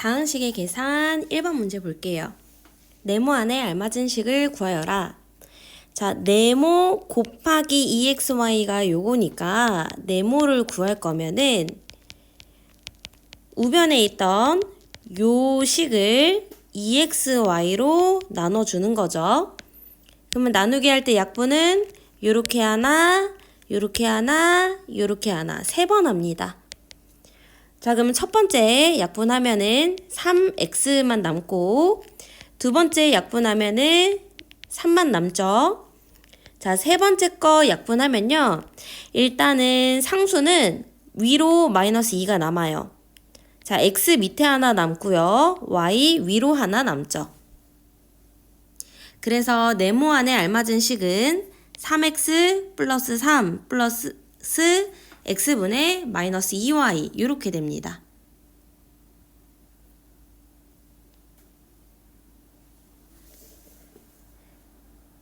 다음 식의 계산 1번 문제 볼게요. 네모 안에 알맞은 식을 구하여라. 자, 네모 곱하기 2xy가 요거니까 네모를 구할 거면은 우변에 있던 요 식을 2xy로 나눠주는 거죠. 그러면 나누기 할 때 약분은 요렇게 하나, 요렇게 하나, 요렇게 하나 3번 합니다. 자, 그러면 첫 번째 약분하면은 3x만 남고 두 번째 약분하면은 3만 남죠. 자, 세 번째 거 약분하면요. 일단은 상수는 위로 마이너스 2가 남아요. 자, x 밑에 하나 남고요. y 위로 하나 남죠. 그래서 네모 안에 알맞은 식은 3x 플러스 3 플러스 x분의 마이너스 2y 이렇게 됩니다.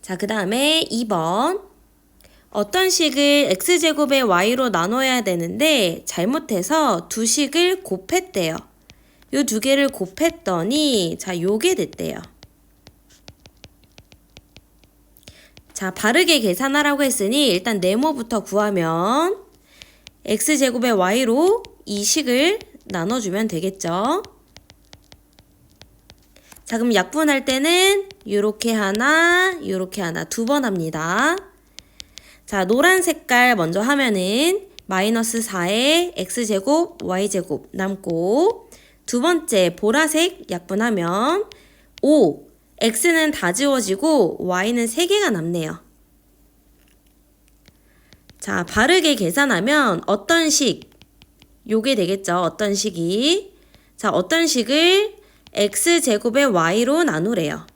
자, 그 다음에 2번. 어떤 식을 x제곱의 y로 나눠야 되는데 잘못해서 두 식을 곱했대요. 요 두 개를 곱했더니 자, 요게 됐대요. 자, 바르게 계산하라고 했으니 일단 네모부터 구하면 x제곱의 y로 이 식을 나눠주면 되겠죠. 자, 그럼 약분할 때는 요렇게 하나, 요렇게 하나 두 번 합니다. 자, 노란 색깔 먼저 하면은 마이너스 4에 x제곱, y제곱 남고 두 번째 보라색 약분하면 5, x는 다 지워지고 y는 3개가 남네요. 자, 바르게 계산하면 어떤 식, 요게 되겠죠. 어떤 식이. 자, 어떤 식을 x제곱의 y로 나누래요.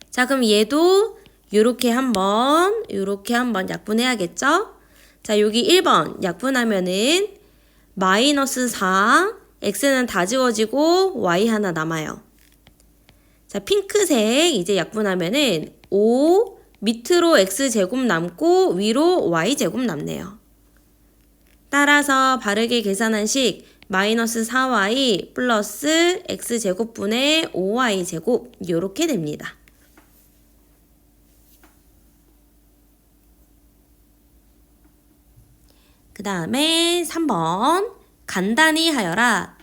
자, 그럼 얘도 요렇게 한번 약분해야겠죠? 자, 여기 1번 약분하면은 마이너스 4, x는 다 지워지고 y 하나 남아요. 자, 핑크색 이제 약분하면은 5, 밑으로 x제곱 남고 위로 y제곱 남네요. 따라서 바르게 계산한 식 마이너스 4y 플러스 x제곱분의 5y제곱 요렇게 됩니다. 그 다음에 3번 간단히 하여라.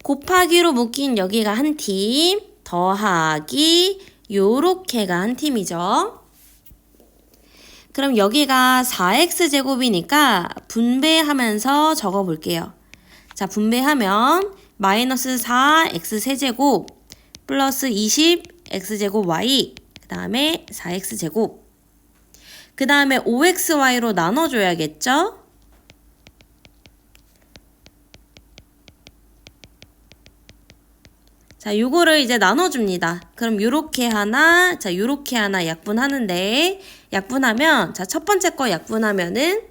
곱하기로 묶인 여기가 한 팀, 더하기 요렇게가 한 팀이죠. 그럼 여기가 4x제곱이니까 분배하면서 적어볼게요. 자, 분배하면 마이너스 4x 세제곱 플러스 20x제곱 y 그 다음에 4x제곱 그 다음에 5xy로 나눠줘야겠죠? 자, 요거를 이제 나눠줍니다. 그럼 요렇게 하나, 자, 요렇게 하나 약분하는데, 약분하면, 자, 첫 번째 거 약분하면은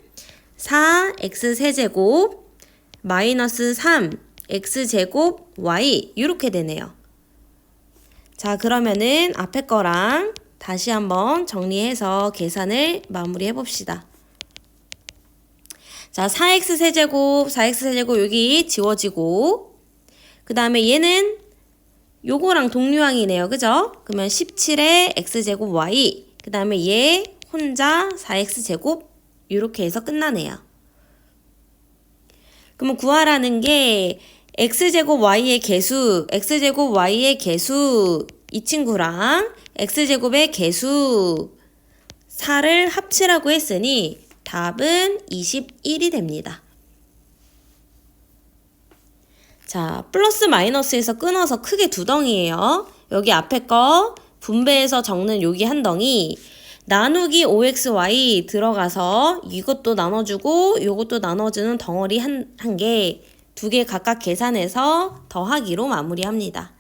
4x 세제곱 마이너스 3x제곱 y 요렇게 되네요. 자, 그러면은 앞에 거랑 다시 한번 정리해서 계산을 마무리해 봅시다. 자, 4x 세제곱 여기 지워지고, 그 다음에 얘는 요거랑 동류항이네요. 그죠? 그러면 17에 x제곱 y 그 다음에 얘 혼자 4x제곱 이렇게 해서 끝나네요. 그러면 구하라는 게 x제곱 y의 개수 이 친구랑 x제곱의 개수 4를 합치라고 했으니 답은 21이 됩니다. 자, 플러스 마이너스에서 끊어서 크게 두 덩이예요. 여기 앞에 거 분배해서 적는 여기 한 덩이 나누기 5xy 들어가서 이것도 나눠주고 이것도 나눠주는 덩어리 한 개, 두 개 각각 계산해서 더하기로 마무리합니다.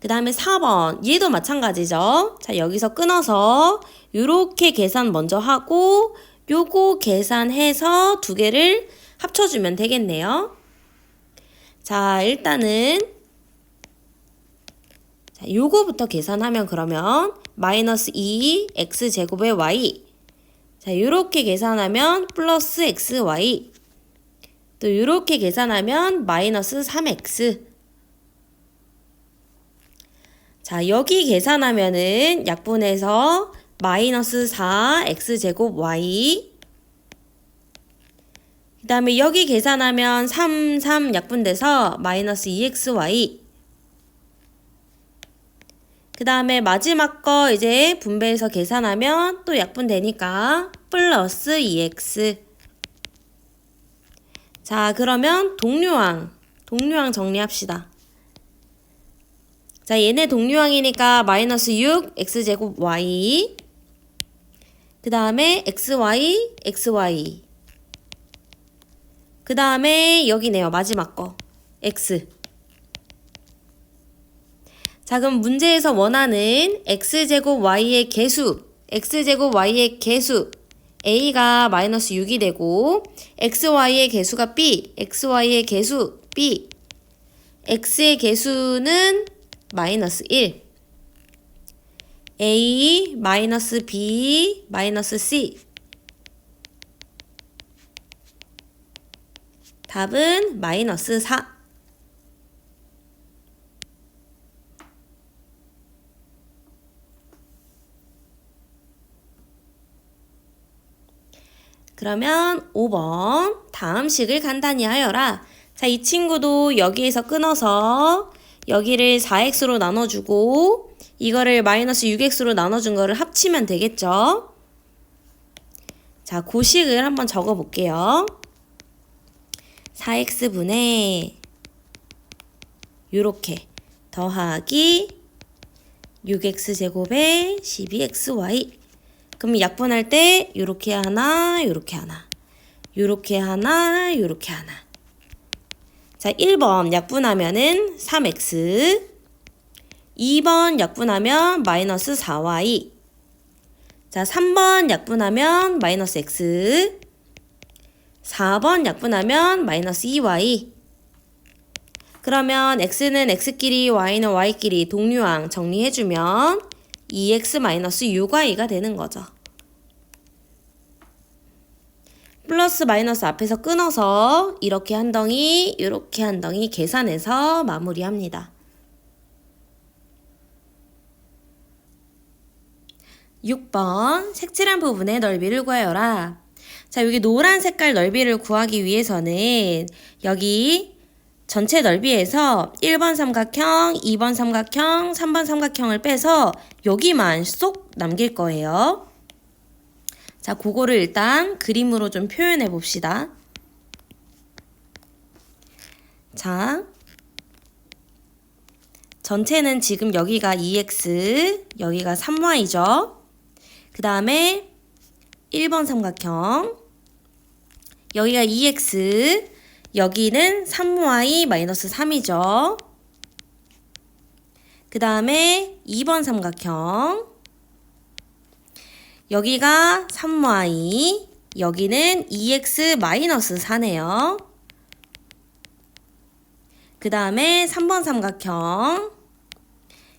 그 다음에 4번 얘도 마찬가지죠. 자, 여기서 끊어서 이렇게 계산 먼저 하고 요거 계산해서 두 개를 합쳐주면 되겠네요. 자, 일단은 자, 요거부터 계산하면 그러면 마이너스 2 x제곱의 y 자, 요렇게 계산하면 플러스 xy 또 이렇게 계산하면 마이너스 3x. 자, 여기 계산하면은 약분해서 마이너스 4x제곱 y. 그 다음에 여기 계산하면 3 약분돼서 마이너스 2xy. 그 다음에 마지막 거 이제 분배해서 계산하면 또 약분되니까 플러스 2x. 자, 그러면 동류항 정리합시다. 자, 얘네 동류항이니까 마이너스 6 x제곱 y. 그 다음에 xy. 그 다음에 여기네요. 마지막 거 x. 자, 그럼 문제에서 원하는 x제곱 y의 개수 a가 마이너스 6이 되고 xy의 개수가 b, xy의 개수 b, x의 개수는 마이너스 1, a, 마이너스 b, 마이너스 c. 답은 마이너스 4. 그러면 5번 다음 식을 간단히 하여라. 자, 이 친구도 여기에서 끊어서 여기를 4x로 나눠주고 이거를 마이너스 6x로 나눠준 거를 합치면 되겠죠? 자, 고식을 한번 적어볼게요. 4x분의 요렇게 더하기 6x제곱에 12xy. 그럼 약분할 때 요렇게 하나, 요렇게 하나, 요렇게 하나, 요렇게 하나. 자, 1번 약분하면은 3x, 2번 약분하면 마이너스 4y. 자, 3번 약분하면 마이너스 x, 4번 약분하면 마이너스 2y. 그러면 x는 x끼리 y는 y끼리 동류항 정리해주면 2x 마이너스 6y가 되는 거죠. 플러스 마이너스 앞에서 끊어서 이렇게 한 덩이, 이렇게 한 덩이 계산해서 마무리합니다. 6번 색칠한 부분의 넓이를 구하여라. 자, 여기 노란 색깔 넓이를 구하기 위해서는 여기 전체 넓이에서 1번 삼각형, 2번 삼각형, 3번 삼각형을 빼서 여기만 쏙 남길 거예요. 자, 그거를 일단 그림으로 좀 표현해 봅시다. 자, 전체는 지금 여기가 2x, 여기가 3y죠. 그 다음에 1번 삼각형, 여기가 2x, 여기는 3y 마이너스 3이죠. 그 다음에 2번 삼각형, 여기가 3y, 여기는 2x 마이너스 4네요. 그 다음에 3번 삼각형,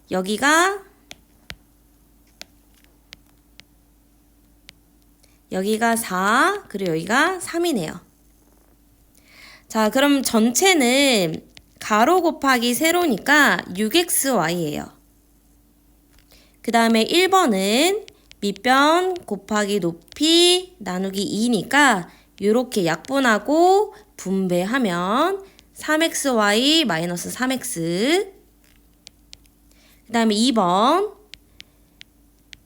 여기가 4, 그리고 여기가 3이네요. 자, 그럼 전체는 가로 곱하기 세로니까 6xy예요. 그 다음에 1번은 밑변 곱하기 높이 나누기 2니까 이렇게 약분하고 분배하면 3xy 마이너스 3x. 그 다음에 2번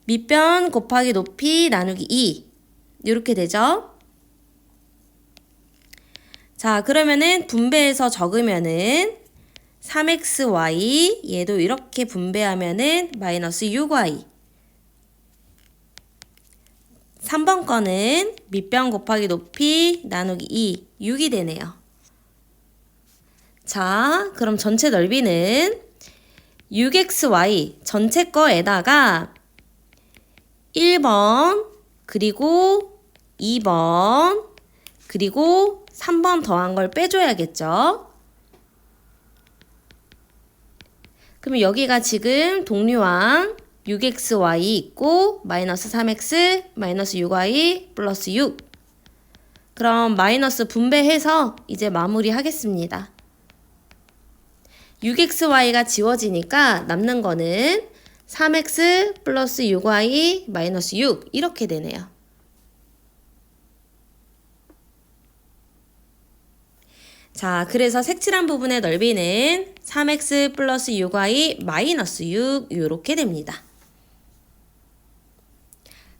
밑변 곱하기 높이 나누기 2 이렇게 되죠. 자, 그러면은 분배해서 적으면은 3xy 얘도 이렇게 분배하면은 마이너스 6y. 3번 거는 밑변 곱하기 높이 나누기 2, 6이 되네요. 자, 그럼 전체 넓이는 6xy 전체 거에다가 1번, 그리고 2번, 그리고 3번 더한 걸 빼줘야겠죠. 그러면 여기가 지금 동류항 6xy 있고 마이너스 3x 마이너스 6y 플러스 6. 그럼 마이너스 분배해서 이제 마무리 하겠습니다. 6xy가 지워지니까 남는 거는 3x 플러스 6y 마이너스 6 이렇게 되네요. 자, 그래서 색칠한 부분의 넓이는 3x 플러스 6y 마이너스 6 이렇게 됩니다.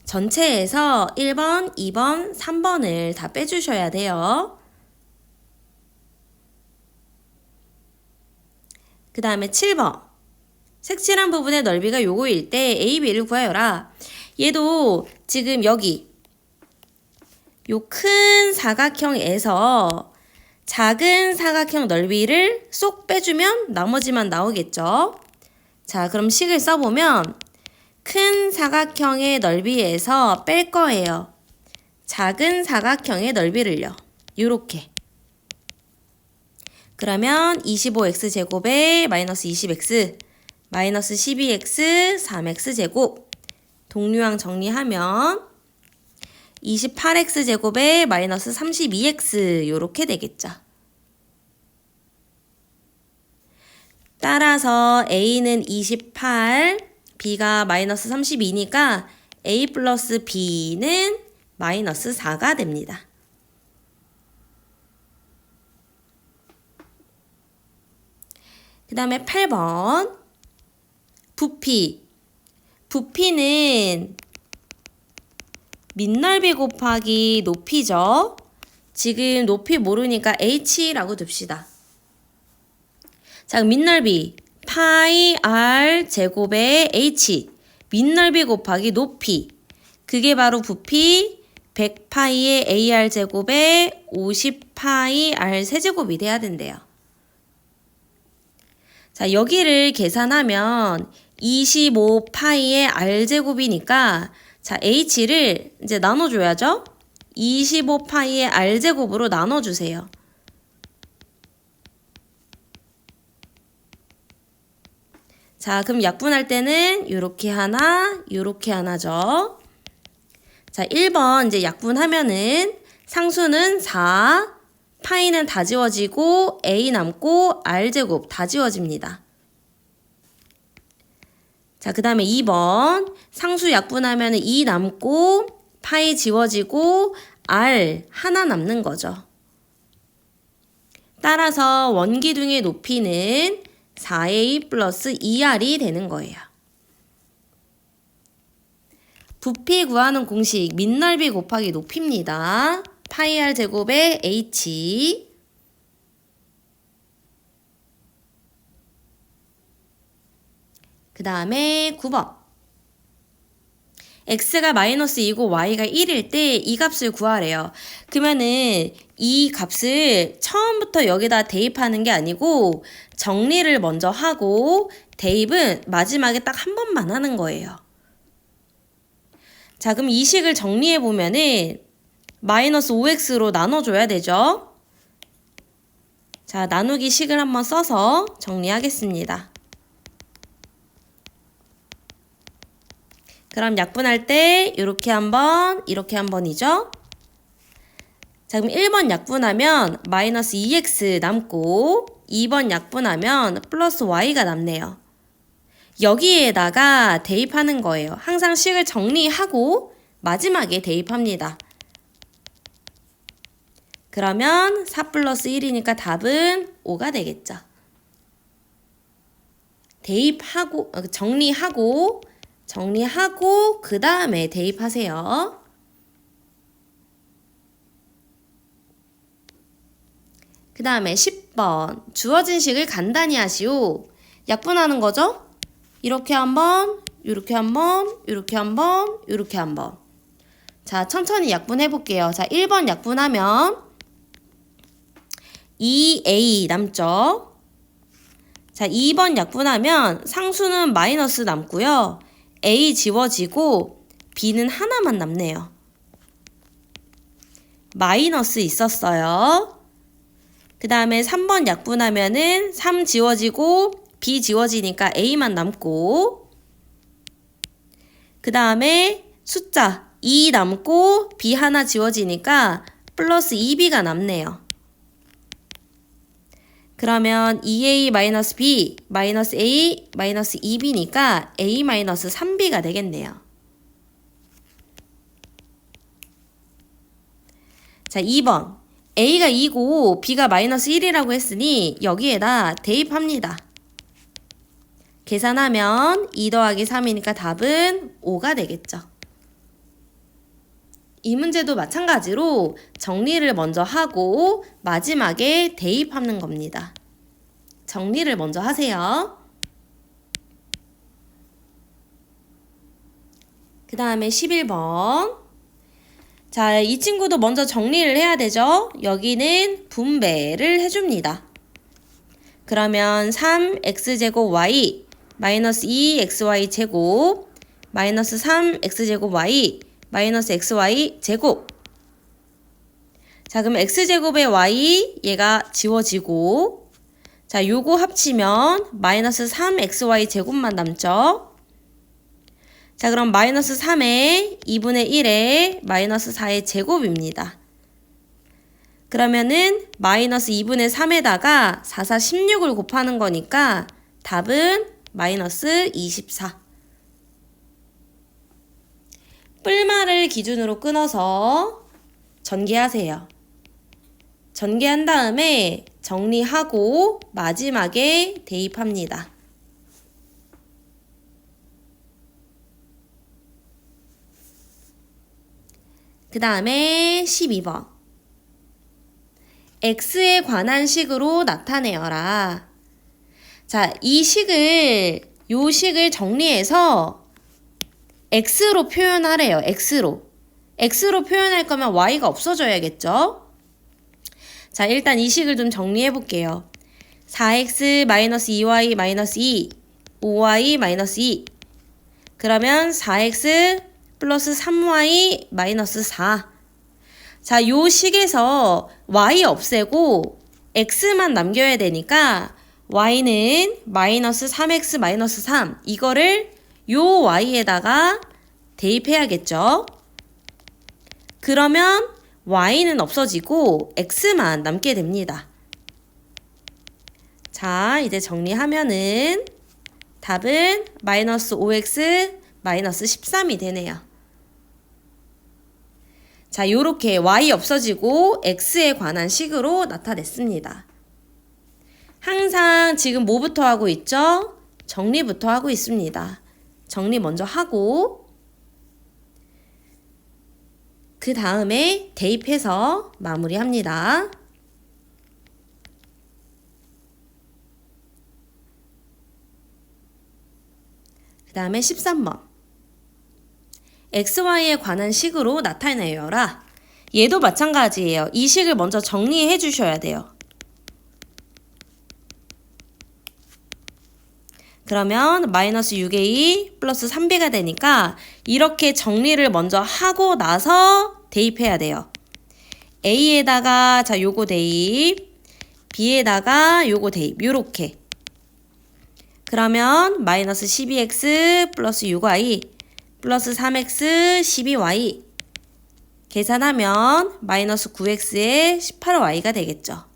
전체에서 1번, 2번, 3번을 다 빼주셔야 돼요. 그 다음에 7번. 색칠한 부분의 넓이가 요거일 때 A, B를 구하여라. 얘도 지금 여기 요 큰 사각형에서 작은 사각형 넓이를 쏙 빼주면 나머지만 나오겠죠. 자, 그럼 식을 써보면 큰 사각형의 넓이에서 뺄 거예요. 작은 사각형의 넓이를요. 요렇게. 그러면 25x 제곱에 마이너스 20x 마이너스 12x 3x 제곱 동류항 정리하면 28x 제곱에 마이너스 32x 요렇게 되겠죠. 따라서 A는 28, B가 마이너스 32니까 A 플러스 B는 마이너스 4가 됩니다. 그 다음에 8번 부피. 부피는 밑넓이 곱하기 높이죠. 지금 높이 모르니까 H라고 둡시다. 자, 밑넓이 파이 R 제곱의 H 밑넓이 곱하기 높이 그게 바로 부피 100파이의 AR 제곱에 50파이 R 세제곱이 돼야 된대요. 자, 여기를 계산하면 25파이의 R 제곱이니까 자, H를 이제 나눠줘야죠. 25파이의 R 제곱으로 나눠주세요. 자, 그럼 약분할 때는 요렇게 하나, 요렇게 하나죠. 자, 1번 이제 약분하면은 상수는 4, 파이는 다 지워지고 A 남고 R제곱 다 지워집니다. 자, 그 다음에 2번 상수 약분하면은 2 남고 파이 지워지고 R 하나 남는 거죠. 따라서 원기둥의 높이는 4a 플러스 2r이 되는 거예요. 부피 구하는 공식 밑넓이 곱하기 높이입니다. 파이 r 제곱의 h 그 다음에 9번 x가 마이너스 2고 y가 1일 때 이 값을 구하래요. 그러면은 이 값을 처음부터 여기다 대입하는 게 아니고 정리를 먼저 하고 대입은 마지막에 딱 한 번만 하는 거예요. 자, 그럼 이 식을 정리해 보면은 마이너스 5x로 나눠줘야 되죠. 자, 나누기 식을 한번 써서 정리하겠습니다. 그럼 약분할 때 이렇게 한번, 이렇게 한 번이죠. 자, 그럼 1번 약분하면 마이너스 2x 남고 2번 약분하면 플러스 y가 남네요. 여기에다가 대입하는 거예요. 항상 식을 정리하고 마지막에 대입합니다. 그러면 4 플러스 1이니까 답은 5가 되겠죠. 대입하고, 정리하고 그 다음에 대입하세요. 그 다음에 10번 주어진 식을 간단히 하시오. 약분하는 거죠. 이렇게 한번, 이렇게 한번, 이렇게 한번, 이렇게 한번. 자, 천천히 약분해 볼게요. 자, 1번 약분하면 2a 남죠. 자, 2번 약분하면 상수는 마이너스 남고요. a 지워지고 b는 하나만 남네요. 마이너스 있었어요. 그 다음에 3번 약분하면은 3 지워지고 b 지워지니까 a만 남고 그 다음에 숫자 2 남고 b 하나 지워지니까 플러스 2b가 남네요. 그러면 2a 마이너스 b 마이너스 a 마이너스 2b니까 a 마이너스 3b가 되겠네요. 자, 2번. a가 2고 b가 마이너스 1이라고 했으니 여기에다 대입합니다. 계산하면 2 더하기 3이니까 답은 5가 되겠죠. 이 문제도 마찬가지로 정리를 먼저 하고 마지막에 대입하는 겁니다. 정리를 먼저 하세요. 그 다음에 11번. 자, 이 친구도 먼저 정리를 해야 되죠. 여기는 분배를 해줍니다. 그러면 3x제곱 y 마이너스 2xy 제곱 마이너스 3x제곱 y 마이너스 xy 제곱. 자, 그럼 x제곱의 y 얘가 지워지고, 자, 요거 합치면 마이너스 3xy 제곱만 남죠. 자, 그럼 마이너스 3의 2분의 1의 마이너스 4의 제곱입니다. 그러면은 마이너스 2분의 3에다가 4, 4, 16을 곱하는 거니까 답은 마이너스 24. 뿔말을 기준으로 끊어서 전개하세요. 전개한 다음에 정리하고 마지막에 대입합니다. 그 다음에 12번. x에 관한 식으로 나타내어라. 자, 요 식을 정리해서 x로 표현하래요. x로 표현할 거면 y가 없어져야겠죠? 자, 일단 이 식을 좀 정리해 볼게요. 4x 마이너스 2y 마이너스 2, 5y 마이너스 2. 그러면 4x 플러스 3y 마이너스 4. 자, 요 식에서 y 없애고 x만 남겨야 되니까 y는 마이너스 3x 마이너스 3. 이거를 요 y에다가 대입해야겠죠. 그러면 y는 없어지고 x만 남게 됩니다. 자, 이제 정리하면은 답은 마이너스 5x 마이너스 13이 되네요. 자, 요렇게 y 없어지고 x에 관한 식으로 나타냈습니다. 항상 지금 뭐부터 하고 있죠? 정리부터 하고 있습니다. 정리 먼저 하고 그 다음에 대입해서 마무리합니다. 그 다음에 13번. xy에 관한 식으로 나타내어라. 얘도 마찬가지예요. 이 식을 먼저 정리해 주셔야 돼요. 그러면 마이너스 6a 플러스 3b가 되니까 이렇게 정리를 먼저 하고 나서 대입해야 돼요. a에다가 자 요거 대입, b에다가 요거 대입, 요렇게. 그러면 마이너스 12x 플러스 6y 플러스 3x 12y 계산하면 마이너스 9x에 18y가 되겠죠.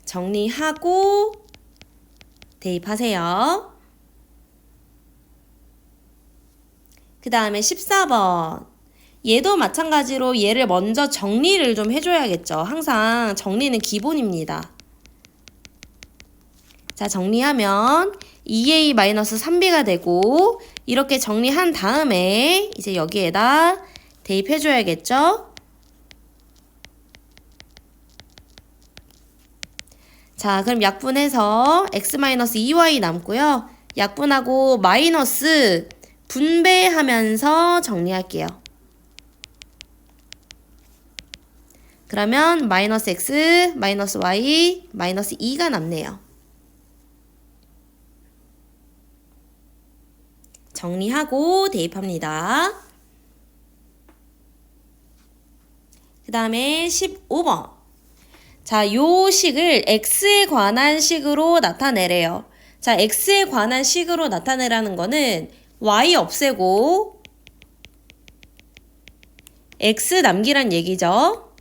정리하고 대입하세요. 그 다음에 14번. 얘도 마찬가지로 얘를 먼저 정리를 좀 해줘야겠죠. 항상 정리는 기본입니다. 자, 정리하면 2a-3b가 되고 이렇게 정리한 다음에 이제 여기에다 대입해줘야겠죠. 자, 그럼 약분해서 x-2y 남고요. 약분하고 마이너스 분배하면서 정리할게요. 그러면 마이너스 x, 마이너스 y, 마이너스 2가 남네요. 정리하고 대입합니다. 그 다음에 15번. 자, 요 식을 x에 관한 식으로 나타내래요. 자, x에 관한 식으로 나타내라는 거는 y 없애고 x 남기란 얘기죠.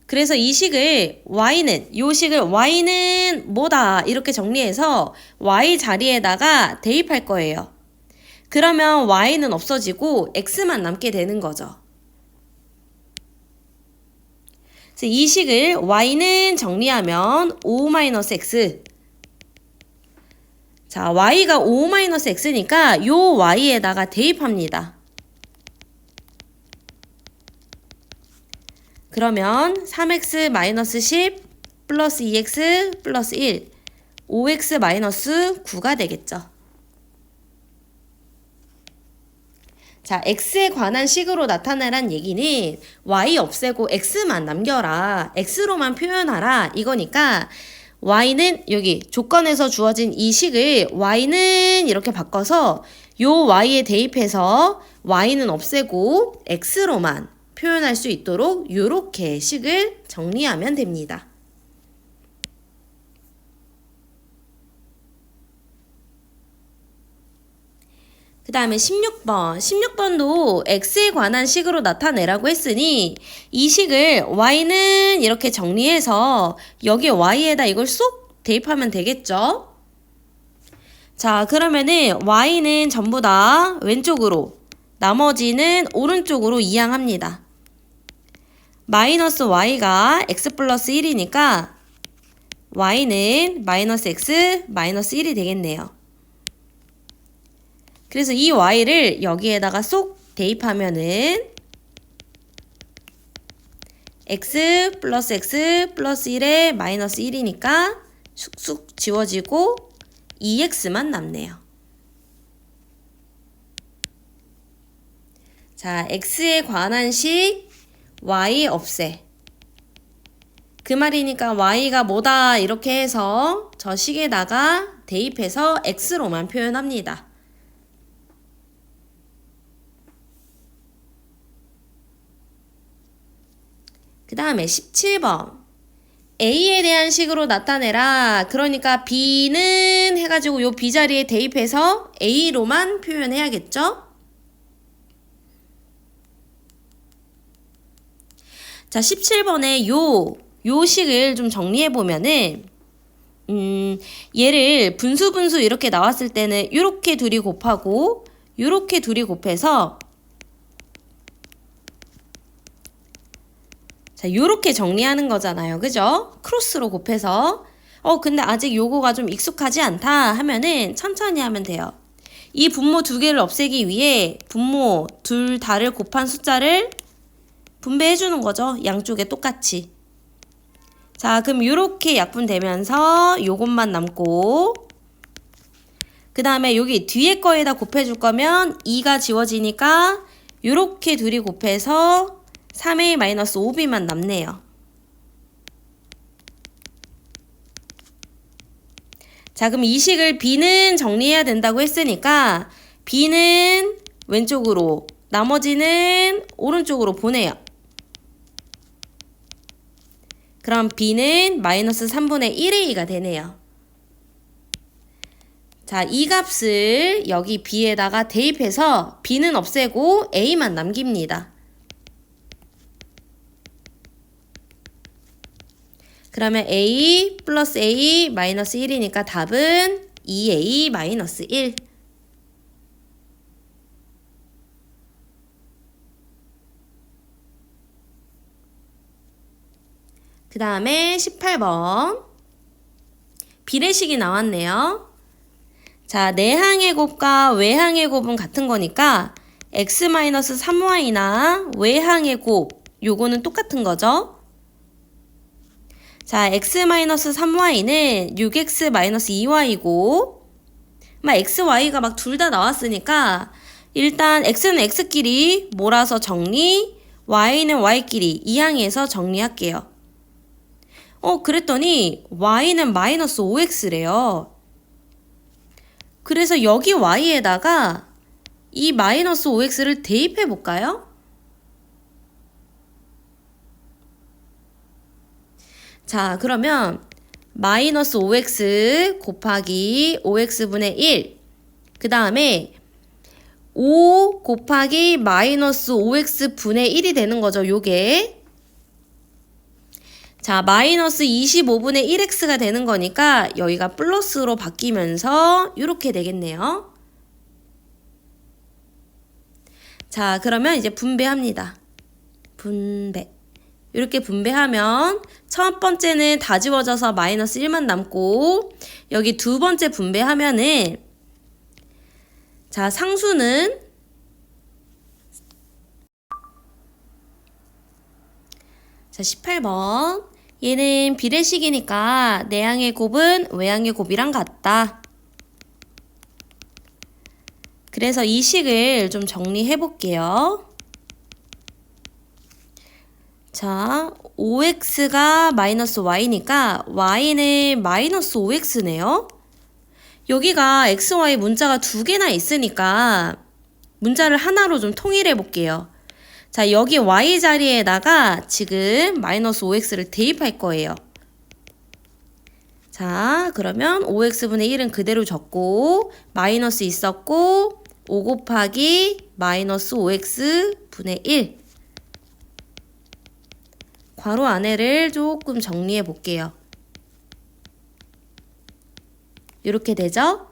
그래서 이 식을 y는 뭐다 이렇게 정리해서 y 자리에다가 대입할 거예요. 그러면 y는 없어지고 x만 남게 되는 거죠. 그래서 이 식을 y는 정리하면 5-x. 자, y가 5-x니까 요 y에다가 대입합니다. 그러면 3x-10 플러스 2x 플러스 1, 5x-9가 되겠죠. 자, x에 관한 식으로 나타내란 얘기는 y 없애고 x만 남겨라. x로만 표현하라. 이거니까 y는 여기 조건에서 주어진 이 식을 y는 이렇게 바꿔서 요 y에 대입해서 y는 없애고 x로만 표현할 수 있도록 요렇게 식을 정리하면 됩니다. 그 다음에 16번. 16번도 x에 관한 식으로 나타내라고 했으니 이 식을 y는 이렇게 정리해서 여기 y에다 이걸 쏙 대입하면 되겠죠? 자, 그러면은 y는 전부 다 왼쪽으로, 나머지는 오른쪽으로 이항합니다. 마이너스 y가 x 플러스 1이니까 y는 마이너스 x 마이너스 1이 되겠네요. 그래서 이 y를 여기에다가 쏙 대입하면은 x 플러스 1에 마이너스 1이니까 쑥쑥 지워지고 2x만 남네요. 자, x에 관한 식 y 없애. 그 말이니까 y가 뭐다 이렇게 해서 저 식에다가 대입해서 x로만 표현합니다. 그 다음에 17번. A에 대한 식으로 나타내라. 그러니까 B는 해가지고 요 B 자리에 대입해서 A로만 표현해야겠죠? 자, 17번에 요 식을 좀 정리해보면은, 얘를 분수 이렇게 나왔을 때는 요렇게 둘이 곱하고, 요렇게 둘이 곱해서 자, 요렇게 정리하는 거잖아요. 그죠? 크로스로 곱해서. 근데 아직 요거가 좀 익숙하지 않다 하면은 천천히 하면 돼요. 이 분모 두 개를 없애기 위해 분모 둘 다를 곱한 숫자를 분배해 주는 거죠. 양쪽에 똑같이. 자, 그럼 요렇게 약분되면서 요것만 남고, 그 다음에 여기 뒤에 거에다 곱해 줄 거면 2가 지워지니까 요렇게 둘이 곱해서 3a-5b만 남네요. 자, 그럼 이 식을 b는 정리해야 된다고 했으니까 b는 왼쪽으로, 나머지는 오른쪽으로 보내요. 그럼 b는 마이너스 3분의 1a가 되네요. 자, 이 값을 여기 b에다가 대입해서 b는 없애고 a만 남깁니다. 그러면 a 플러스 a 마이너스 1이니까 답은 2a 마이너스 1. 그 다음에 18번. 비례식이 나왔네요. 자, 내항의 곱과 외항의 곱은 같은 거니까 x-3y나 외항의 곱, 요거는 똑같은 거죠. 자, x-3y는 6x-2y고, x, y가 막 둘 다 나왔으니까, 일단 x는 x끼리 몰아서 정리, y는 y끼리 이항해서 정리할게요. 그랬더니 y는 마이너스 5x래요. 그래서 여기 y에다가 이 마이너스 5x를 대입해 볼까요? 자, 그러면 마이너스 5x 곱하기 5x분의 1. 그 다음에 5 곱하기 마이너스 5x 분의 1이 되는 거죠, 요게. 자, 마이너스 25분의 1x가 되는 거니까 여기가 플러스로 바뀌면서 이렇게 되겠네요. 자, 그러면 이제 분배합니다. 분배. 이렇게 분배하면 첫 번째는 다 지워져서 마이너스 1만 남고, 여기 두 번째 분배하면은, 자, 상수는 자, 18번. 얘는 비례식이니까 내항의 곱은 외항의 곱이랑 같다. 그래서 이 식을 좀 정리해 볼게요. 자, 5x가 마이너스 y니까 y는 마이너스 5x네요. 여기가 x, y 문자가 두 개나 있으니까 문자를 하나로 좀 통일해 볼게요. 자, 여기 y 자리에다가 지금 마이너스 5x를 대입할 거예요. 자, 그러면 5x분의 1은 그대로 적고 마이너스 있었고 5 곱하기 마이너스 5x분의 1. 괄호 안에를 조금 정리해 볼게요. 이렇게 되죠?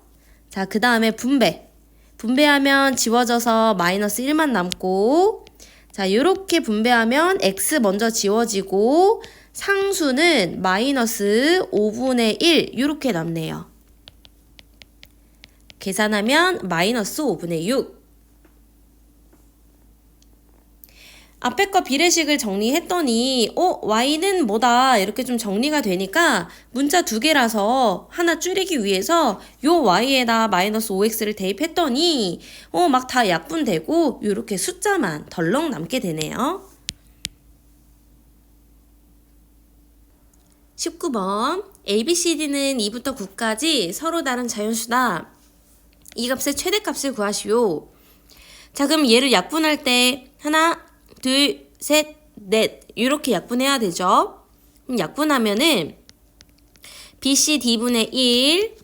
자, 그 다음에 분배. 분배하면 지워져서 마이너스 1만 남고, 자, 이렇게 분배하면 x 먼저 지워지고 상수는 마이너스 5분의 1 이렇게 남네요. 계산하면 마이너스 5분의 6. 앞에 거 비례식을 정리했더니 y는 뭐다 이렇게 좀 정리가 되니까 문자 두 개라서 하나 줄이기 위해서 요 y에다 마이너스 5x를 대입했더니 막 다 약분되고 이렇게 숫자만 덜렁 남게 되네요. 19번 ABCD는 2부터 9까지 서로 다른 자연수다. 이 값의 최대값을 구하시오. 자, 그럼 얘를 약분할 때 하나, 둘, 셋, 넷 이렇게 약분해야 되죠. 그럼 약분하면은 BCD분의 1,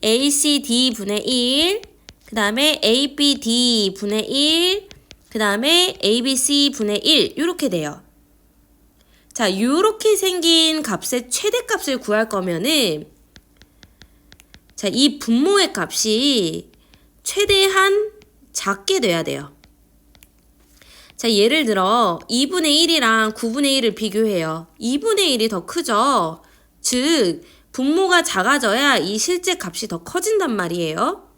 ACD분의 1, 그 다음에 ABD분의 1, 그 다음에 ABC분의 1 이렇게 돼요. 자, 이렇게 생긴 값의 최대값을 구할 거면은 자, 이 분모의 값이 최대한 작게 돼야 돼요. 자, 예를 들어 2분의 1이랑 9분의 1을 비교해요. 2분의 1이 더 크죠? 즉 분모가 작아져야 이 실제 값이 더 커진단 말이에요.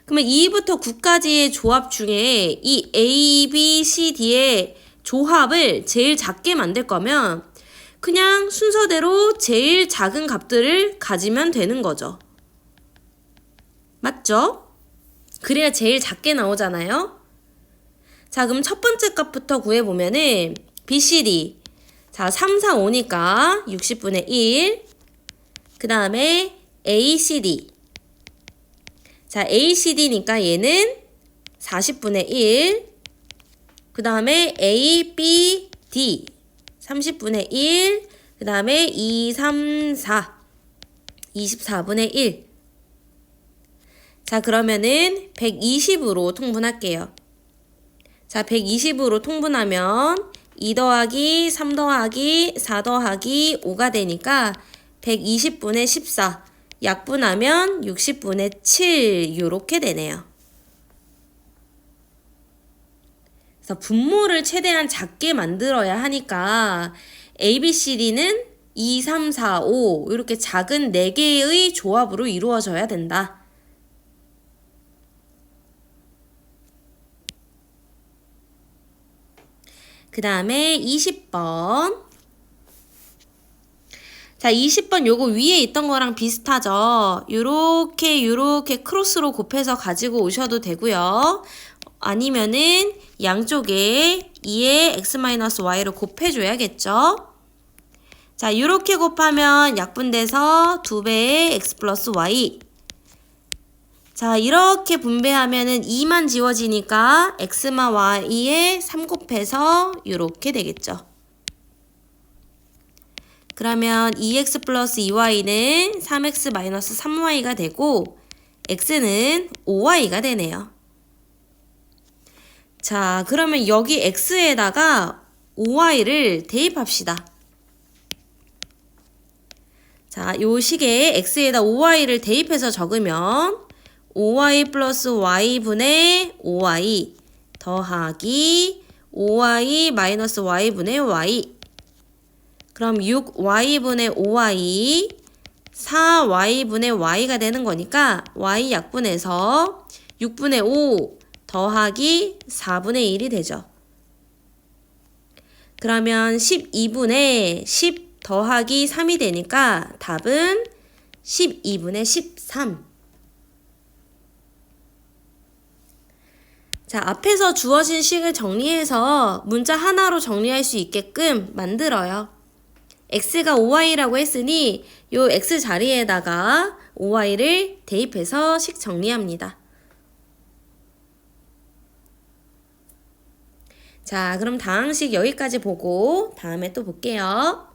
그러면 2부터 9까지의 조합 중에 이 A, B, C, D의 조합을 제일 작게 만들 거면 그냥 순서대로 제일 작은 값들을 가지면 되는 거죠. 맞죠? 그래야 제일 작게 나오잖아요. 자, 그럼 첫 번째 값부터 구해보면은 BCD. 자, 3, 4, 5니까 60분의 1. 그 다음에 ACD. 자, ACD니까 얘는 40분의 1. 그 다음에 ABD. 30분의 1. 그 다음에 2, 3, 4. 24분의 1. 자, 그러면은 120으로 통분할게요. 자, 120으로 통분하면 2 더하기 3 더하기 4 더하기 5가 되니까 120분의 14, 약분하면 60분의 7 이렇게 되네요. 그래서 분모를 최대한 작게 만들어야 하니까 ABCD는 2, 3, 4, 5 이렇게 작은 4개의 조합으로 이루어져야 된다. 그 다음에 20번. 자, 20번 요거 위에 있던 거랑 비슷하죠. 요렇게 크로스로 곱해서 가지고 오셔도 되고요. 아니면은 양쪽에 2의 x-y를 곱해줘야겠죠. 자, 요렇게 곱하면 약분돼서 2배의 x 플러스 y. 자, 이렇게 분배하면은 2만 지워지니까 x만 y에 3 곱해서 이렇게 되겠죠. 그러면 2x 플러스 2y는 3x 마이너스 3y가 되고 x는 5y가 되네요. 자, 그러면 여기 x에다가 5y를 대입합시다. 자, 요 식에 x에다 5y를 대입해서 적으면 5y 플러스 y분의 5y 더하기 5y 마이너스 y분의 y. 그럼 6y분의 5y 4y분의 y가 되는 거니까 y 약분해서 6분의 5 더하기 4분의 1이 되죠. 그러면 12분의 10 더하기 3이 되니까 답은 12분의 13. 자, 앞에서 주어진 식을 정리해서 문자 하나로 정리할 수 있게끔 만들어요. x가 5y라고 했으니 요 x 자리에다가 5y를 대입해서 식 정리합니다. 자, 그럼 다항식 여기까지 보고 다음에 또 볼게요.